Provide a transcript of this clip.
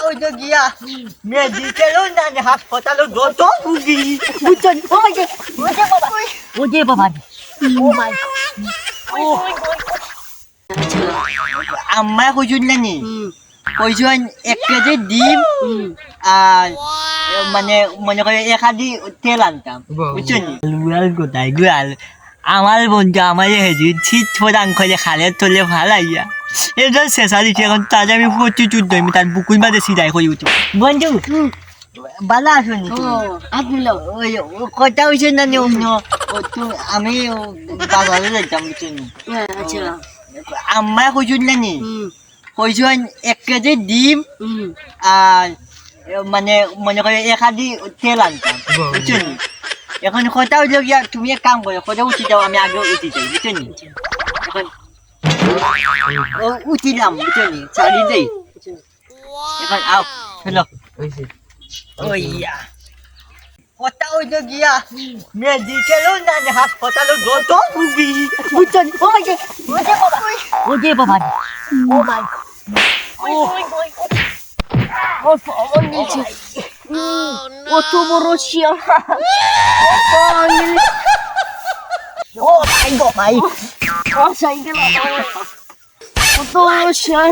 ওইটা গিয়া মেডিকেলও না হাসপাতালও যত বুঝি বুঝছেন ওই যে বাবা ও মাই আম্মা কইছুন নানি কইছুন এক কেজি ডিম আর মানে মনে করে এক হাঁড়ি তেল আনতাম বুঝছেন লুয়াল গোটাই গুয়াল আমার বন্ধু আমার হেজি শীত ফোরাং করে খালের তোলে ভালাইয়া এটা শেষা দিচ্ছে এখন তাজা আমি প্রচুর দইমি তার বুকুল বাদে সিধাই করে উঠি বন্ধু বালা আসুনি ওই কথা হয়েছে না অন্য আমি বাজারে যাইতাম বুঝছেন আম্মা কইছুন নানি কইছুন এক কেজি ডিম আর মানে মনে করে এক হাঁড়ি তেল আনতাম বুঝছেন এখন কথা হইল গিয়া তুমি এক কাম করো কথা উঠি যাও আমি আগে উঠি যাই বুঝছেন এখন উঠিলাম বুঝছেন চালি যাই এখন আও চলো ওইয়া কথা হইল গিয়া মেডিকেলও না হাসপাতালও যত বুঝি বুঝছেন ওই যে বাবা ও মাই ও ফোন নিচে কত বড় শিয়াল ও মাই গো মাই ও সাইকেল কত বড় শিয়াল